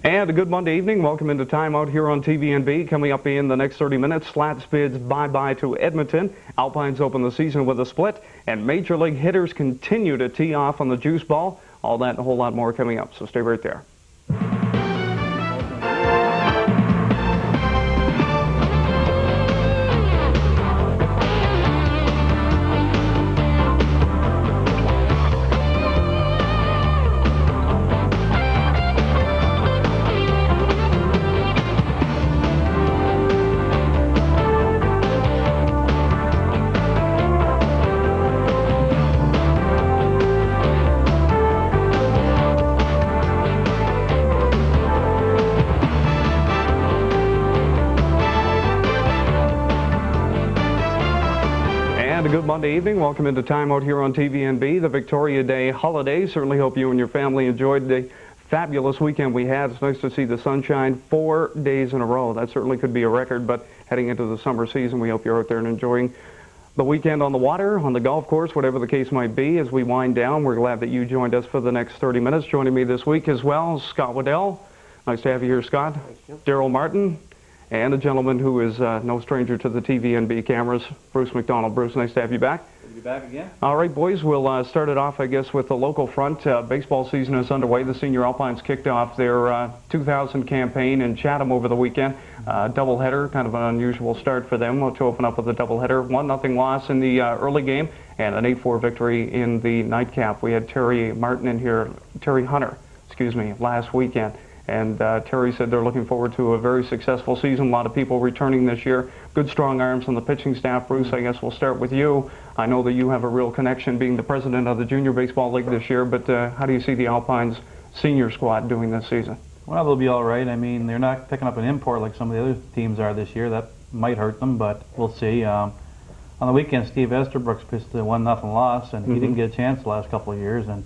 And a good Monday evening. Welcome into timeout here on TVNB. Coming up in the next 30 minutes, Slats bids bye-bye to Edmonton. Alpines open the season with a split, and Major League hitters continue to tee off on the juice ball. All that and a whole lot more coming up, so stay right there. A good Monday evening. Welcome into timeout here on TVNB. The Victoria Day holiday. Certainly hope you and your family enjoyed the fabulous weekend we had. It's nice to see the sunshine 4 days in a row. That certainly could be a record, but heading into the summer season, we hope you're out there and enjoying the weekend on the water, on the golf course, whatever the case might be. As we wind down, we're glad that you joined us for the next 30 minutes. Joining me this week as well, Scott Waddell. Nice to have you here, Scott. Thank you. Daryl Martin. And a gentleman who is no stranger to the TVNB cameras, Bruce McDonald. Bruce, nice to have you back. Good to be back again. All right, boys, we'll start it off, I guess, with the local front. Baseball season is underway. The Senior Alpines kicked off their 2000 campaign in Chatham over the weekend. Doubleheader, kind of an unusual start for them to open up with a doubleheader. 1-0 loss in the early game and an 8-4 victory in the nightcap. We had Terry Hunter, last weekend. And Terry said they're looking forward to a very successful season. A lot of people returning this year. Good, strong arms on the pitching staff. Bruce, I guess we'll start with you. I know that you have a real connection being the president of the Junior Baseball League this year, but how do you see the Alpines senior squad doing this season? Well, they'll be all right. I mean, they're not picking up an import like some of the other teams are this year. That might hurt them, but we'll see. On the weekend, Steve Esterbrooks pitched a 1-0 loss, and he didn't get a chance the last couple of years. And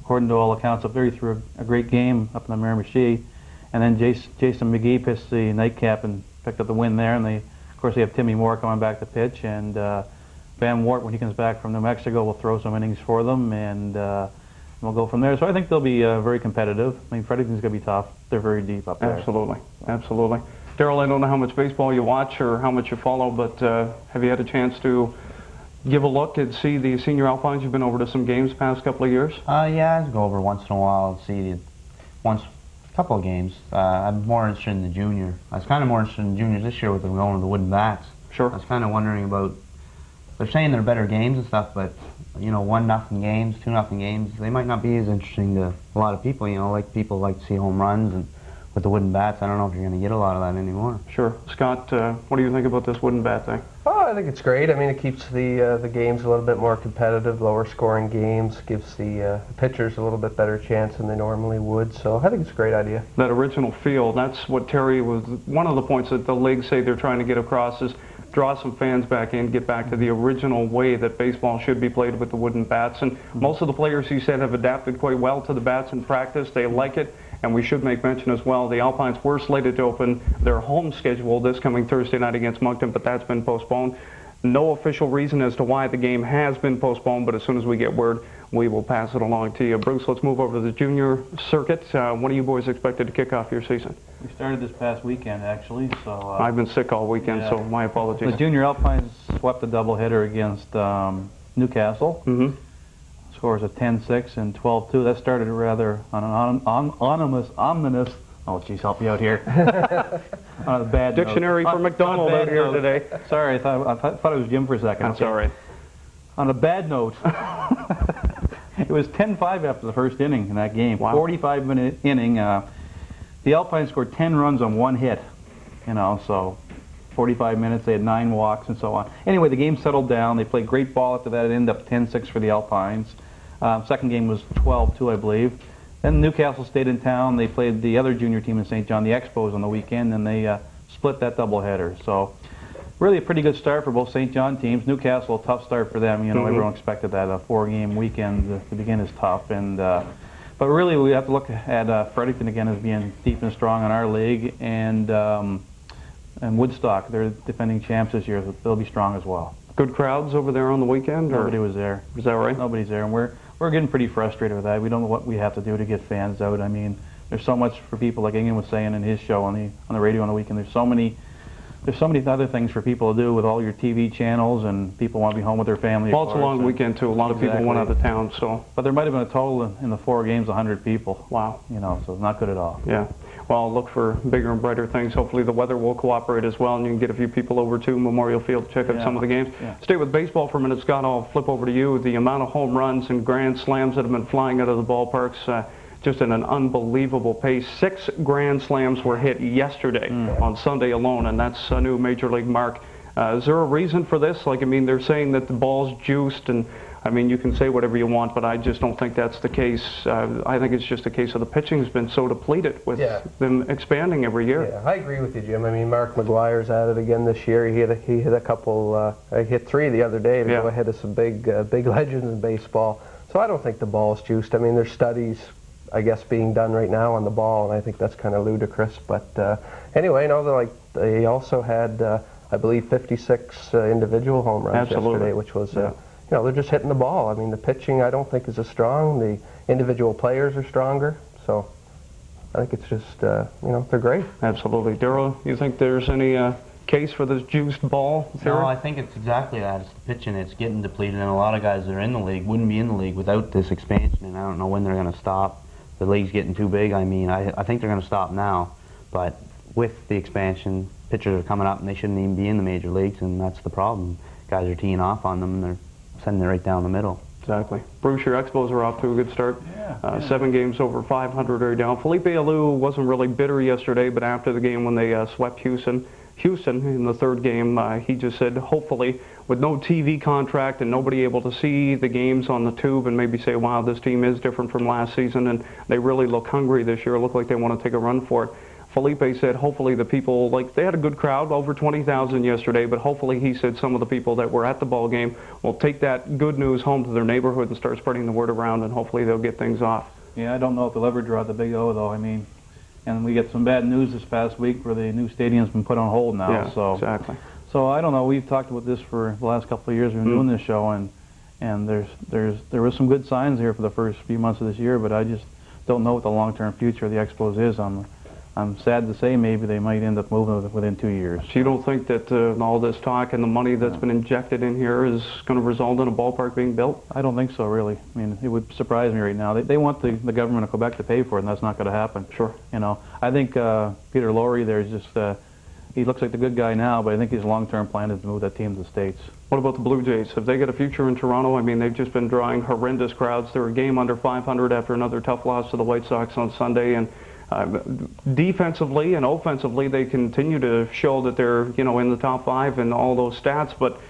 according to all accounts, up there he threw a great game up in the Miramichi. And then Jason McGee pitched the nightcap and picked up the win there. And of course, they have Timmy Moore coming back to pitch. And Van Wart, when he comes back from New Mexico, will throw some innings for them. And we'll go from there. So I think they'll be very competitive. I mean, Fredericton's going to be tough. They're very deep up there. Absolutely. Absolutely. Daryl, I don't know how much baseball you watch or how much you follow, but have you had a chance to give a look and see the Senior Alpines? You've been over to some games the past couple of years? Yeah, I go over once in a while and see a couple of games. I'm more interested in the junior. I was kind of more interested in juniors this year with them going to the wooden bats. Sure. I was kind of wondering about, they're saying they're better games and stuff, but, 1-0 games, 2-0 games, they might not be as interesting to a lot of people, like people like to see home runs, and with the wooden bats, I don't know if you're going to get a lot of that anymore. Sure. Scott, what do you think about this wooden bat thing? Oh, I think it's great. I mean, it keeps the games a little bit more competitive, lower scoring games, gives the pitchers a little bit better chance than they normally would. So I think it's a great idea. That original feel, that's what Terry was, one of the points that the league say they're trying to get across is draw some fans back in, get back to the original way that baseball should be played with the wooden bats. And most of the players, he said, have adapted quite well to the bats in practice. They like it. And we should make mention as well, the Alpines were slated to open their home schedule this coming Thursday night against Moncton, but that's been postponed. No official reason as to why the game has been postponed, but as soon as we get word, we will pass it along to you. Bruce, let's move over to the junior circuit. When are you boys expected to kick off your season? We started this past weekend, actually. So I've been sick all weekend, so my apologies. The Junior Alpines swept a doubleheader against Newcastle. Scores of 10-6 and 12-2. That started rather on an ominous. Oh, geez, help me out here. On a bad Dictionary note. for McDonald out here today. Sorry, I thought it was Jim for a second. That's all right. On a bad note, it was 10-5 after the first inning in that game. Wow. 45-minute inning. The Alpines scored 10 runs on one hit. So 45 minutes, they had 9 walks and so on. Anyway, the game settled down. They played great ball after that. It ended up 10-6 for the Alpines. Second game was 12-2, I believe. Then Newcastle stayed in town. They played the other junior team in St. John, the Expos, on the weekend, and they split that doubleheader. So really a pretty good start for both St. John teams. Newcastle, a tough start for them. Everyone expected that. A 4-game weekend to begin is tough. But really we have to look at Fredericton again as being deep and strong in our league, and Woodstock, they're defending champs this year, so they'll be strong as well. Good crowds over there on the weekend? Nobody was there. Is that right? Nobody's there, and we're getting pretty frustrated with that. We don't know what we have to do to get fans out. I mean, there's so much for people, like Ingan was saying in his show on the radio on the weekend. There's so many other things for people to do with all your TV channels, and people want to be home with their family. Well, it's a long weekend too. A lot of people went out of town, so. But there might have been a total in the 4 games, 100 people. Wow. You know, so not good at all. Yeah. Well, look for bigger and brighter things. Hopefully the weather will cooperate as well, and you can get a few people over to Memorial Field to check out some of the games. Yeah. Stay with baseball for a minute, Scott. I'll flip over to you. The amount of home runs and grand slams that have been flying out of the ballparks, just at an unbelievable pace. 6 grand slams were hit yesterday on Sunday alone, and that's a new Major League mark. Is there a reason for this? Like, I mean, they're saying that the ball's juiced, and I mean, you can say whatever you want, but I just don't think that's the case. I think it's just a case of the pitching's been so depleted with them expanding every year. Yeah, I agree with you, Jim. I mean, Mark McGuire's at it again this year. He hit a couple. He hit 3 the other day to go ahead of some big legends in baseball. So I don't think the ball's juiced. I mean, there's studies, I guess, being done right now on the ball, and I think that's kind of ludicrous. But anyway, no, they also had, I believe, 56 individual home runs yesterday, which was. You know, they're just hitting the ball. I mean, the pitching I don't think is as strong. The individual players are stronger. So I think it's just, you know, they're great. Absolutely. Darryl, you think there's any case for this juiced ball theory? No, I think it's exactly that. It's the pitching. It's getting depleted, and a lot of guys that are in the league wouldn't be in the league without this expansion, and I don't know when they're going to stop. The league's getting too big. I mean, I think they're going to stop now, but with the expansion, pitchers are coming up, and they shouldn't even be in the major leagues, and that's the problem. Guys are teeing off on them, and they're sending it right down the middle. Exactly. Bruce, your Expos are off to a good start. Yeah. 7 games over 500 are down. Felipe Alou wasn't really bitter yesterday, but after the game when they swept Houston in the 3rd game, he just said, hopefully, with no TV contract and nobody able to see the games on the tube and maybe say, wow, this team is different from last season and they really look hungry this year, look like they want to take a run for it. Felipe said hopefully the people, like they had a good crowd, over 20,000 yesterday, but hopefully he said some of the people that were at the ball game will take that good news home to their neighborhood and start spreading the word around, and hopefully they'll get things off. Yeah, I don't know if they'll ever draw the big O, though. I mean, and we get some bad news this past week where the new stadium's been put on hold now. Yeah, so exactly. So I don't know. We've talked about this for the last couple of years. We've been doing this show, and there was some good signs here for the first few months of this year, but I just don't know what the long-term future of the Expos is. I'm sad to say maybe they might end up moving within 2 years. So you don't think that all this talk and the money that's been injected in here is going to result in a ballpark being built? I don't think so, really. I mean, it would surprise me right now. They want the government of Quebec to pay for it, and that's not going to happen. Sure. You know, I think Peter Lorre there is just, he looks like the good guy now, but I think his long-term plan is to move that team to the States. What about the Blue Jays? Have they got a future in Toronto? I mean, they've just been drawing horrendous crowds. They're a game under 500 after another tough loss to the White Sox on Sunday, and defensively and offensively, they continue to show that they're, you know, in the top 5 and all those stats. But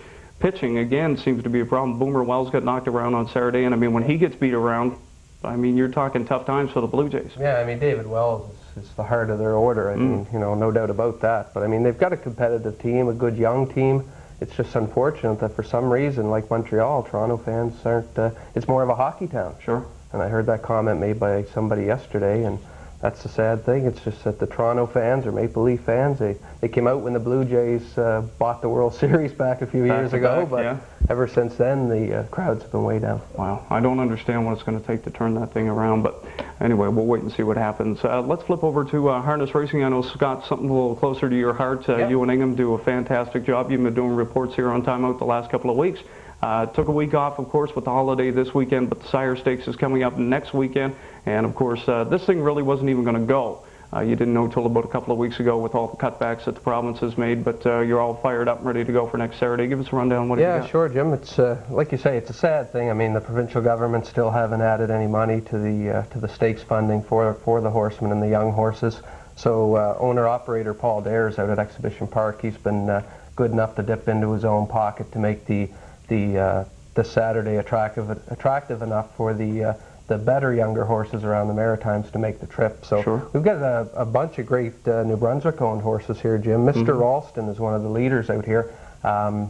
pitching again seems to be a problem. Boomer Wells got knocked around on Saturday, and I mean, when he gets beat around, I mean, you're talking tough times for the Blue Jays. Yeah, I mean, David Wells is the heart of their order. I mean, you know, no doubt about that. But I mean, they've got a competitive team, a good young team. It's just unfortunate that for some reason, like Montreal, Toronto fans aren't. It's more of a hockey town. Sure. And I heard that comment made by somebody yesterday, and that's the sad thing. It's just that the Toronto fans or Maple Leaf fans, they came out when the Blue Jays bought the World Series back a few years ago, but ever since then the crowds have been way down. Wow, I don't understand what it's going to take to turn that thing around, but anyway, we'll wait and see what happens. Let's flip over to harness racing. I know, Scott, something a little closer to your heart. You and Ingham do a fantastic job. You've been doing reports here on Time Out the last couple of weeks. Took a week off, of course, with the holiday this weekend, but the Sire Stakes is coming up next weekend. And, of course, this thing really wasn't even going to go. You didn't know until about a couple of weeks ago with all the cutbacks that the province has made, but you're all fired up and ready to go for next Saturday. Give us a rundown. What do you got? Yeah, sure, Jim. It's like you say, it's a sad thing. I mean, the provincial government still haven't added any money to the stakes funding for the horsemen and the young horses. So owner-operator Paul Dares out at Exhibition Park, he's been good enough to dip into his own pocket to make the Saturday attractive enough for the better younger horses around the Maritimes to make the trip. So we've got a bunch of great New Brunswick-owned horses here, Jim. Mr. Ralston is one of the leaders out here.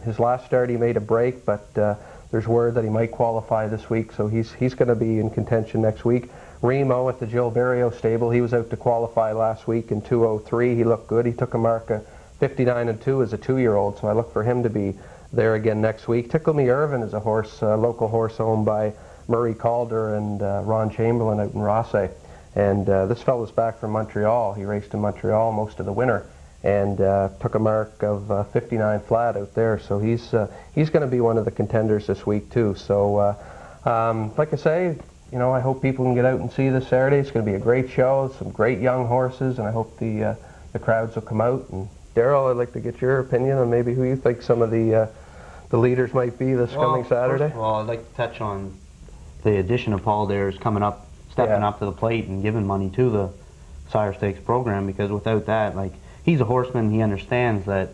His last start he made a break, but there's word that he might qualify this week, so he's going to be in contention next week. Remo at the Jill Berrio stable, he was out to qualify last week in 2:03. He looked good. He took a mark of 59-2 as a 2-year-old, so I look for him to be there again next week. Tickle Me Irvin is a horse, local horse owned by Murray Calder and Ron Chamberlain out in Rossay. And this fella's back from Montreal. He raced in Montreal most of the winter and took a mark of 59 flat out there. So he's going to be one of the contenders this week too. So like I say, you know, I hope people can get out and see this Saturday. It's going to be a great show, some great young horses, and I hope the crowds will come out. And Daryl, I'd like to get your opinion on maybe who you think some of the leaders might be this coming Saturday. First of all, I'd like to touch on the addition of Paul Dares coming up, stepping up to the plate and giving money to the Sire Stakes program, because without that, like, he's a horseman, he understands that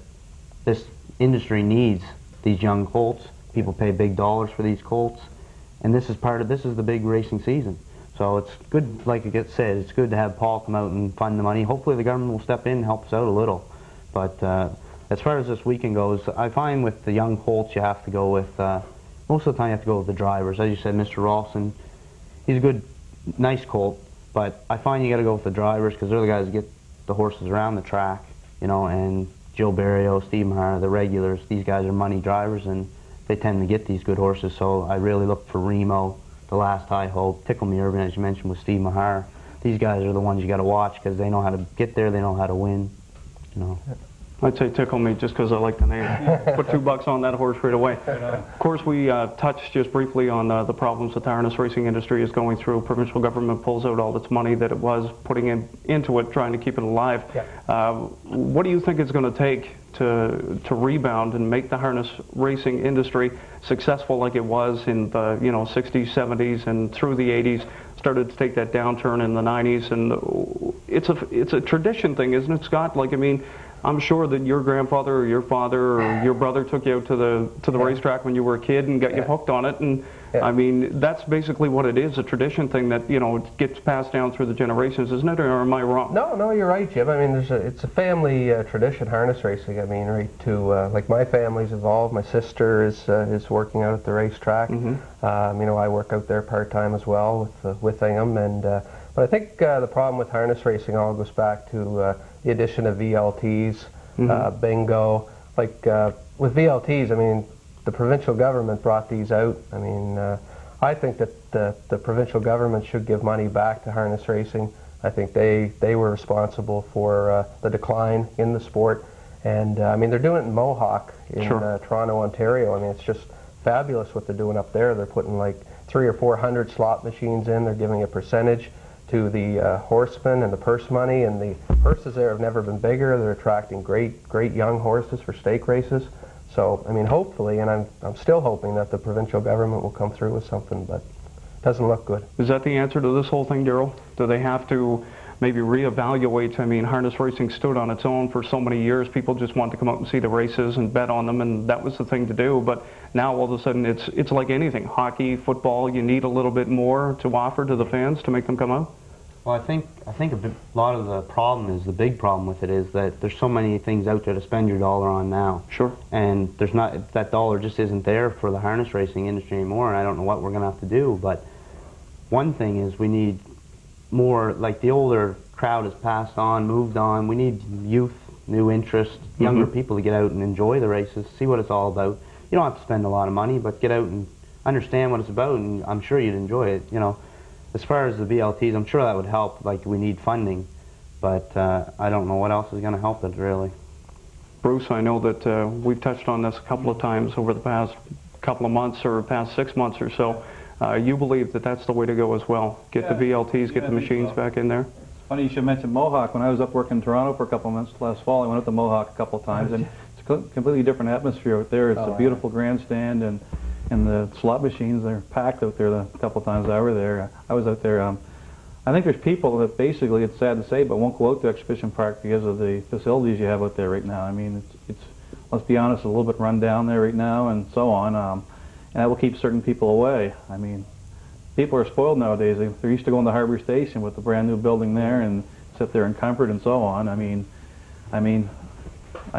this industry needs these young colts. People pay big dollars for these colts, and this is the big racing season. So it's good, like it gets said, it's good to have Paul come out and fund the money. Hopefully the government will step in and help us out a little. But as far as this weekend goes, I find with the young colts you have to go with, most of the time you have to go with the drivers. As you said, Mr. Ralston, he's a good, nice colt, but I find you got to go with the drivers because they're the guys that get the horses around the track, you know, and Joe Barrio, Steve Mahar, the regulars, these guys are money drivers and they tend to get these good horses. So I really look for Remo, The Last High Hope, Tickle Me Irvin, as you mentioned, with Steve Mahar. These guys are the ones you got to watch because they know how to get there, they know how to win, you know. I'd say Tickle Me just because I like the name. Put $2 on that horse right away. Of course, we touched just briefly on the problems that the harness racing industry is going through. Provincial government pulls out all its money that it was putting into it, trying to keep it alive. What do you think it's going to take to rebound and make the harness racing industry successful like it was in the 60s, 70s, and through the 80s? Started to take that downturn in the 90s, and it's a tradition thing, isn't it, Scott? Like, I mean, I'm sure that your grandfather or your father or your brother took you out to the racetrack when you were a kid and got you hooked on it, and I mean, that's basically what it is, a tradition thing that, you know, gets passed down through the generations, isn't it, or am I wrong? No, you're right, Jim. I mean, it's a family tradition, harness racing. I mean, right to, like, my family's involved. My sister is working out at the racetrack. You know, I work out there part-time as well with Ingham, and but I think the problem with harness racing all goes back to the addition of VLTs, bingo. Like, with VLTs, I mean, the provincial government brought these out. I mean, I think that the provincial government should give money back to harness racing. I think they were responsible for the decline in the sport. And I mean, they're doing it in Mohawk in Toronto, Ontario. I mean, it's just fabulous what they're doing up there. They're putting like 300 or 400 slot machines in. They're giving a percentage to the horsemen and the purse money. And the purses there have never been bigger. They're attracting great young horses for stake races. So, I mean, hopefully, and I'm still hoping that the provincial government will come through with something, but it doesn't look good. Is that the answer to this whole thing, Daryl? Do they have to maybe reevaluate? I mean, harness racing stood on its own for so many years. People just wanted to come out and see the races and bet on them, and that was the thing to do. But now, all of a sudden, it's like anything. Hockey, football, you need a little bit more to offer to the fans to make them come out? Well, I think a lot of the problem is, the big problem with it is that there's so many things out there to spend your dollar on now. Sure. And there's not, that dollar just isn't there for the harness racing industry anymore, and I don't know what we're going to have to do. But one thing is we need more, like the older crowd has passed on, moved on. We need youth, new interest, younger people to get out and enjoy the races, see what it's all about. You don't have to spend a lot of money, but get out and understand what it's about, and I'm sure you'd enjoy it, you know. As far as the BLTs, I'm sure that would help. Like, we need funding, but I don't know what else is going to help it, really. Bruce, I know that we've touched on this a couple of times over the past couple of months or past 6 months or so. You believe that that's the way to go as well? Get the BLTs, get the machines back in there? It's funny you should mention Mohawk. When I was up working in Toronto for a couple of months last fall, I went up to Mohawk a couple of times, and it's a completely different atmosphere out there. It's a beautiful grandstand, and the slot machines, they're packed out there. The couple of times I were there, I was out there. I think there's people that basically, it's sad to say, but won't go out to Exhibition Park because of the facilities you have out there right now. I mean, it's let's be honest, a little bit run down there right now, and so on. And that will keep certain people away. I mean, people are spoiled nowadays. They're used to going to Harbor Station with the brand new building there and sit there in comfort and so on. I mean, I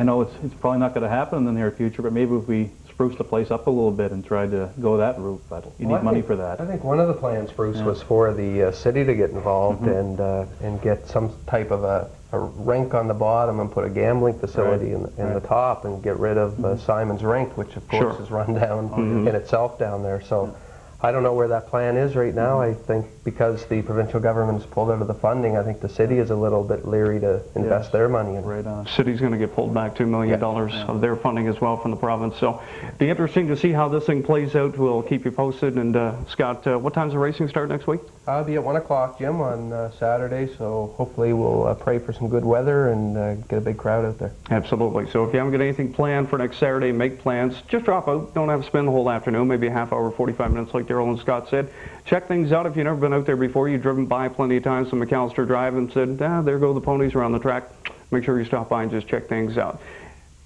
know it's probably not going to happen in the near future, but maybe if we spruce the place up a little bit and try to go that route, but you need money for that. I think one of the plans, Bruce, was for the city to get involved and get some type of a rink on the bottom and put a gambling facility in the top and get rid of Simon's Rink, which of course is run down in itself down there. So I don't know where that plan is right now. I think because the provincial government has pulled out of the funding, I think the city is a little bit leery to invest their money in it. Right on. City's going to get pulled back $2 million of their funding as well from the province. So be interesting to see how this thing plays out. We'll keep you posted. And Scott, what time's the racing start next week? I'll be at 1 o'clock, Jim, on Saturday, so hopefully we'll pray for some good weather and get a big crowd out there. Absolutely. So if you haven't got anything planned for next Saturday, make plans. Just drop out. Don't have to spend the whole afternoon, maybe a half hour, 45 minutes like Darrell and Scott said. Check things out. If you've never been out there before, you've driven by plenty of times on McAllister Drive and said, there go the ponies around the track. Make sure you stop by and just check things out.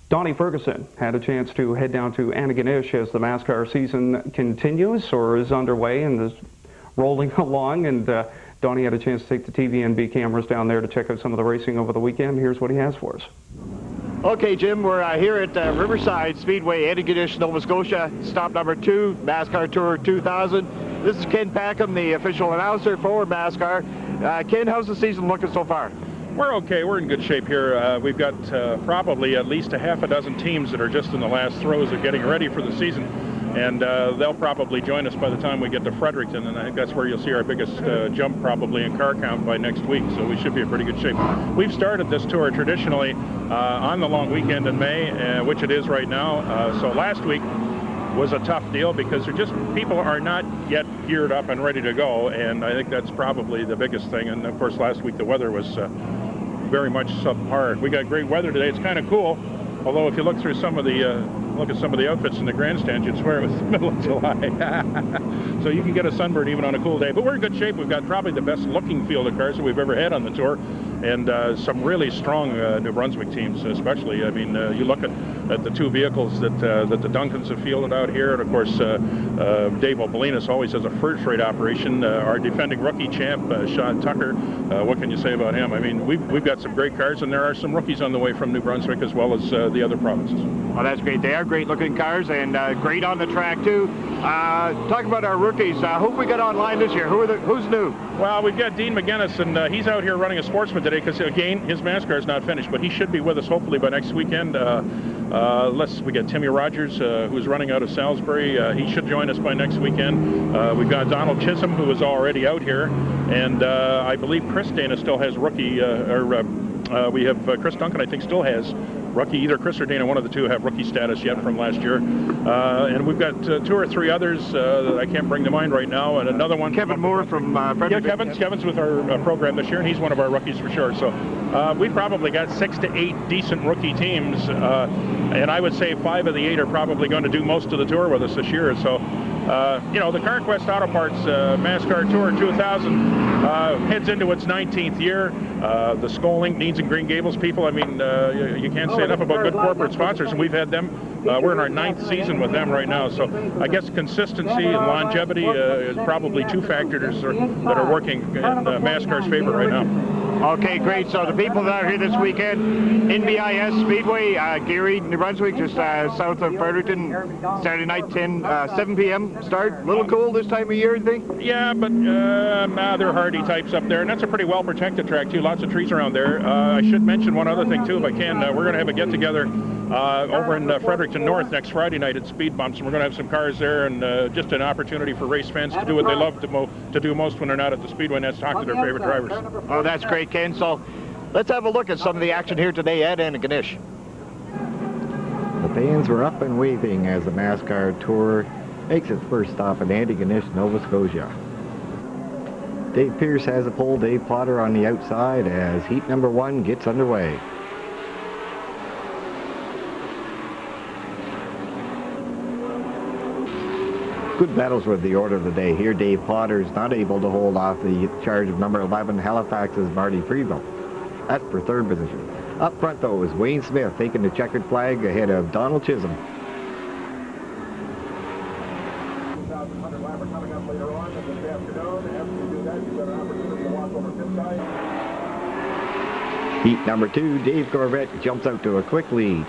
Donnie Ferguson had a chance to head down to Antigonish as the NASCAR season continues or is underway and is rolling along. And Donnie had a chance to take the TVNB cameras down there to check out some of the racing over the weekend. Here's what he has for us. Okay, Jim, we're here at Riverside Speedway, Antigonish, Nova Scotia, stop number 2, NASCAR Tour 2000. This is Ken Packham, the official announcer for NASCAR. Ken, how's the season looking so far? We're okay. We're in good shape here. We've got probably at least a half a dozen teams that are just in the last throes of getting ready for the season. And they'll probably join us by the time we get to Fredericton, and I think that's where you'll see our biggest jump probably in car count by next week, so we should be in pretty good shape. We've started this tour traditionally on the long weekend in May, which it is right now. So last week was a tough deal because people are not yet geared up and ready to go, and I think that's probably the biggest thing. And of course last week the weather was very much subpar. We got great weather today. It's kind of cool, although if you look through some of the look at some of the outfits in the grandstand, you'd swear it was the middle of July. So you can get a sunburn even on a cool day. But we're in good shape. We've got probably the best looking field of cars that we've ever had on the tour, and some really strong New Brunswick teams especially. I mean, you look at the two vehicles that the Duncans have fielded out here, and of course Dave Obelinas always has a first-rate operation. Our defending rookie champ, Sean Tucker, what can you say about him? I mean, we've got some great cars, and there are some rookies on the way from New Brunswick as well as the other provinces. Oh, that's great. They are great-looking cars and great on the track, too. Talk about our rookies. Who we got online this year? Who's new? Well, we've got Dean McGinnis, and he's out here running a Sportsman today because, again, his NASCAR is not finished, but he should be with us hopefully by next weekend. We got Timmy Rogers, who's running out of Salisbury. He should join us by next weekend. We've got Donald Chisholm, who is already out here, and I believe Chris Dana still has rookie, we have Chris Duncan, I think, still has rookie. Either Chris or Dana, one of the two, have rookie status yet from last year. And we've got 2 or 3 others that I can't bring to mind right now. And another one, Kevin Moore from Fredericton. Yeah, Kevin's with our program this year, and he's one of our rookies for sure. So we've probably got 6 to 8 decent rookie teams, and I would say 5 of the 8 are probably going to do most of the tour with us this year. So you know, the CarQuest Auto Parts NASCAR Tour 2000 heads into its 19th year. The Skoal Inc. Needs and Green Gables people, I mean, you can't say enough about good corporate sponsors, and we've had them. We're in our 9th season with them right now, so I guess consistency and longevity is probably 2 factors that are working in NASCAR's favor right now. Okay, great. So the people that are here this weekend, NBIS Speedway, Gary, New Brunswick, just south of Fredericton, Saturday night, 7 p.m. start. A little cool this time of year, you think? Yeah, but they're hardy types up there, and that's a pretty well-protected track, too. Lots of trees around there. I should mention one other thing, too, if I can. We're going to have a get-together over in Fredericton North next Friday night at Speed Bumps, and we're going to have some cars there, and just an opportunity for race fans to do what they love to do most when they're not at the Speedway, and that's talk to their favorite drivers. Oh, that's great, Ken. So let's have a look at some of the action here today at Antigonish. The fans were up and waving as the NASCAR Tour makes its first stop at Antigonish, Nova Scotia. Dave Pierce has a pole, Dave Plotter on the outside as heat number 1 gets underway. Good battles were the order of the day. Here Dave Plotter is not able to hold off the charge of number 11 Halifax's Marty Freeville. That's for 3rd position. Up front though is Wayne Smith taking the checkered flag ahead of Donald Chisholm. Heat number 2, Dave Corvette jumps out to a quick lead.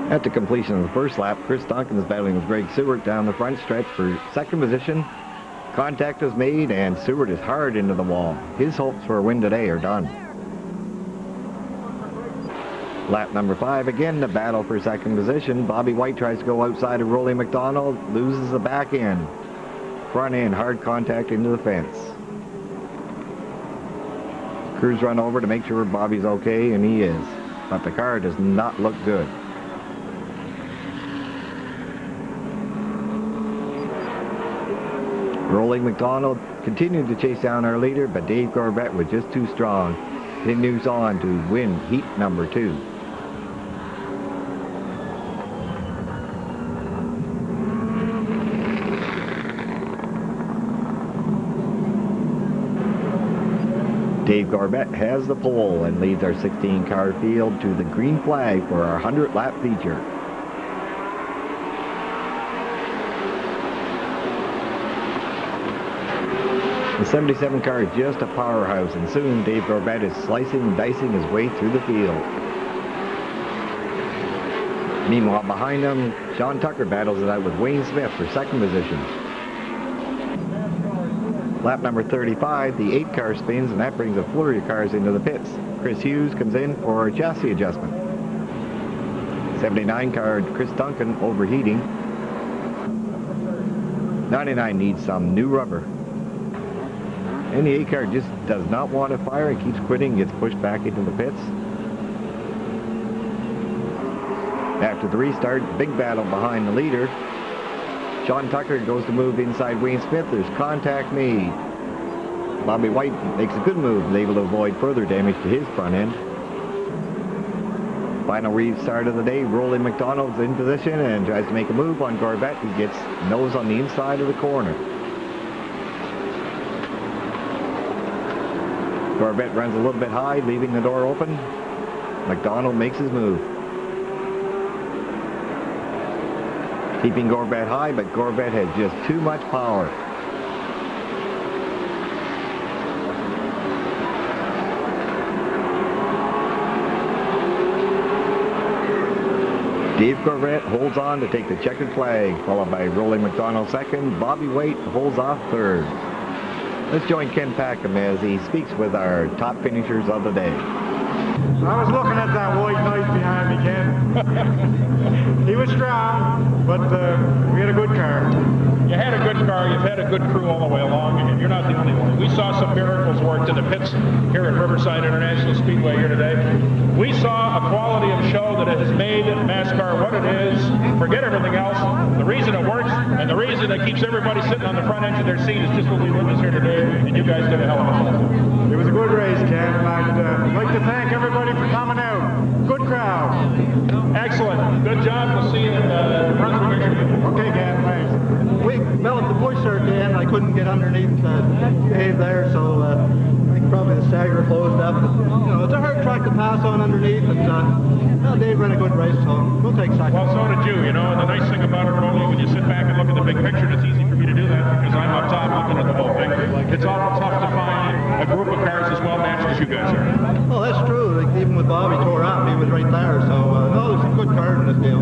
At the completion of the first lap, Chris Duncan is battling with Greg Seward down the front stretch for 2nd position. Contact was made and Seward is hard into the wall. His hopes for a win today are done. Lap number 5, again the battle for second position. Bobby White tries to go outside of Rolly McDonald, loses the back end. Front end, hard contact into the fence. Crews run over to make sure Bobby's okay, and he is. But the car does not look good. Rolling McDonald continued to chase down our leader, but Dave Gorbett was just too strong. Continues on to win heat number 2. Dave Gorbett has the pole and leads our 16-car field to the green flag for our 100-lap feature. The 77 car is just a powerhouse, and soon Dave Gorbett is slicing and dicing his way through the field. Meanwhile, behind him, Sean Tucker battles it out with Wayne Smith for second position. Lap number 35, the 8-car spins, and that brings a flurry of cars into the pits. Chris Hughes comes in for a chassis adjustment. 79 car Chris Duncan overheating. 99 needs some new rubber. And the 8 car just does not want to fire and keeps quitting, gets pushed back into the pits. After the restart, big battle behind the leader. Sean Tucker goes to move inside Wayne Smith. There's contact made. Bobby White makes a good move, able to avoid further damage to his front end. Final restart of the day. Rolly McDonald's in position and tries to make a move on Gorbett, who gets nose on the inside of the corner. Gorbett runs a little bit high, leaving the door open. McDonald makes his move. Keeping Gorbett high, but Gorbett has just too much power. Dave Gorbett holds on to take the checkered flag, followed by Rolly McDonald second. Bobby White holds off third. Let's join Ken Packham as he speaks with our top finishers of the day. I was looking at that white knight behind me, Ken. He was strong, but we had a good car. You had a good car, you've had a good crew all the way along, and you're not the only one. We saw some miracles worked in the pits here at Riverside International Speedway here today. We saw a quality of show that has made NASCAR what it is. Forget everything else. The reason it works and the reason it keeps everybody sitting on the front edge of their seat is just what we witnessed here today, and you guys did a hell of a job. It was a good race, Ken, and I'd like to thank everybody for coming out. Good crowd. Excellent. Good job. We'll see you in Brunswick. Okay, Ken, thanks. We developed the push circuit and I couldn't get underneath Dave there, so I think probably the stagger closed up. But, you know, it's a hard track to pass on underneath, and well, Dave ran a good race, so we'll take second. Well, so did you, know, and the nice thing about it, Rolly, when you sit back and look at the big picture, it's easy for me to do that because I'm up top looking at the whole thing. It's awful tough to find a group of cars as well matched as you guys are. Well, that's true. Like, even with Bobby tore up, he was right there, so no, there's some good cars in this deal.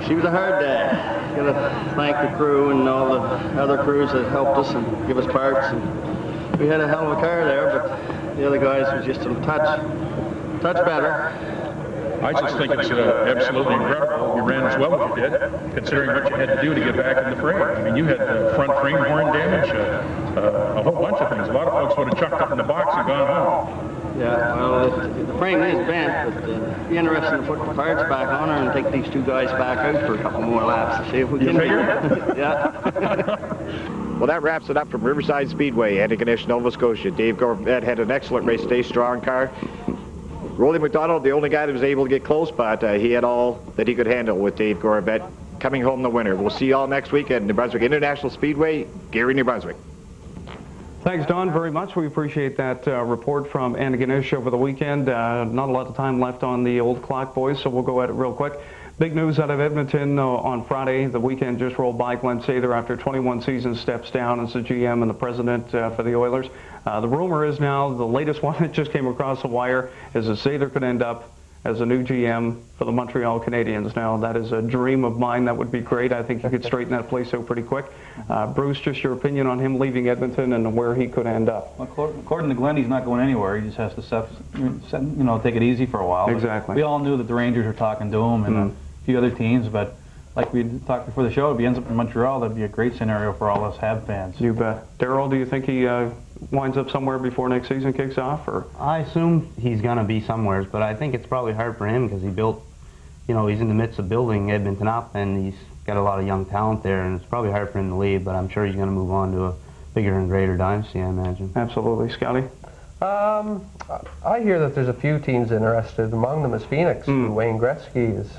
She was a hard day. Got to thank the crew and all the other crews that helped us and give us parts. And we had a hell of a car there, but the other guys was just a touch better. I just think it's absolutely incredible you ran as well as you did, considering what you had to do to get back in the fray. I mean, you had front frame horn damage, a whole bunch of things. A lot of folks would have chucked up in the box and gone home. Yeah, well, the frame is bent, but it'd be interesting to put the parts back on her and take these two guys back out for a couple more laps to see if we can. Yeah. Well, that wraps it up from Riverside Speedway, Antigonish, Nova Scotia. Dave Gorbett had an excellent race today, strong car. Rolly McDonald, the only guy that was able to get close, but he had all that he could handle with Dave Gorbett coming home the winner. We'll see you all next week at New Brunswick International Speedway, Gary, New Brunswick. Thanks, Don, very much. We appreciate that report from Antigonish over the weekend. Not a lot of time left on the old clock, boys, so we'll go at it real quick. Big news out of Edmonton on Friday. The weekend just rolled by. Glenn Sather, after 21 seasons, steps down as the GM and the president for the Oilers. The rumor is now, the latest one that just came across the wire, is that Sather could end up as a new GM for the Montreal Canadiens. Now, that is a dream of mine. That would be great. I think you could straighten that place out pretty quick. Bruce, just your opinion on him leaving Edmonton and where he could end up. Well, according to Glenn, he's not going anywhere. He just has to, take it easy for a while. Exactly. But we all knew that the Rangers were talking to him and a few other teams, but like we talked before the show, if he ends up in Montreal, that'd be a great scenario for all us Habs fans. You bet. Darryl, do you think he winds up somewhere before next season kicks off? Or I assume he's going to be somewhere, but I think it's probably hard for him because he built, he's in the midst of building Edmonton up, and he's got a lot of young talent there, and it's probably hard for him to leave, but I'm sure he's going to move on to a bigger and greater dynasty, I imagine. Absolutely. Scotty? I hear that there's a few teams interested. Among them is Phoenix, who Wayne Gretzky is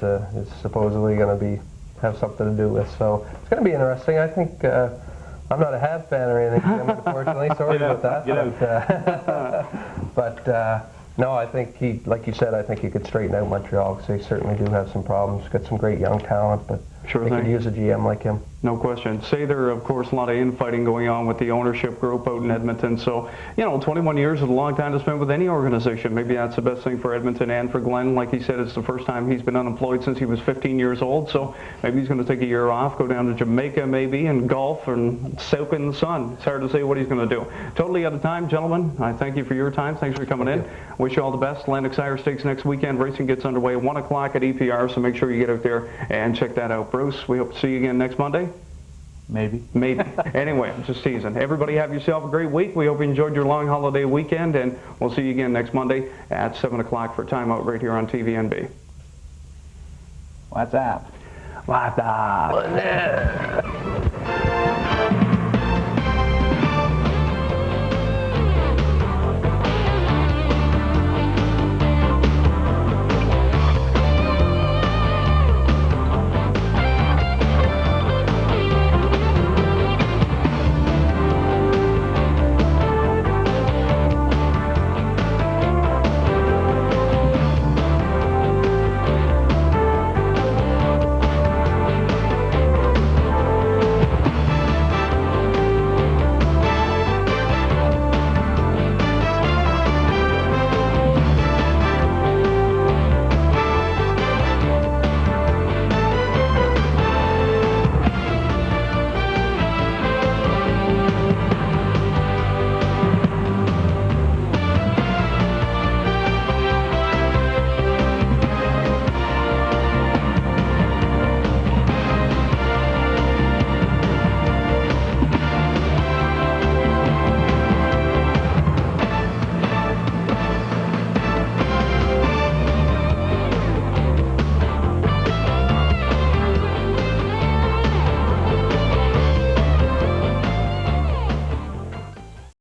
supposedly going to have something to do with. So it's going to be interesting. I think I'm not a Habs fan or anything, unfortunately. Sorry about that. But no, I think he, like you said, I think he could straighten out Montreal because they certainly do have some problems. Got some great young talent, but they could use a GM like him. No question. Say there, of course, a lot of infighting going on with the ownership group out in Edmonton. So, 21 years is a long time to spend with any organization. Maybe that's the best thing for Edmonton and for Glenn. Like he said, it's the first time he's been unemployed since he was 15 years old. So maybe he's going to take a year off, go down to Jamaica maybe, and golf and soak in the sun. It's hard to say what he's going to do. Totally out of time, gentlemen. I thank you for your time. Thanks for coming in. Wish you all the best. Atlantic Sire Stakes next weekend. Racing gets underway at 1 o'clock at EPR, so make sure you get out there and check that out. Bruce, we hope to see you again next Monday. Maybe. Anyway, I'm just teasing. Everybody have yourself a great week. We hope you enjoyed your long holiday weekend, and we'll see you again next Monday at 7 o'clock for Timeout right here on TVNB. What's up? What's up?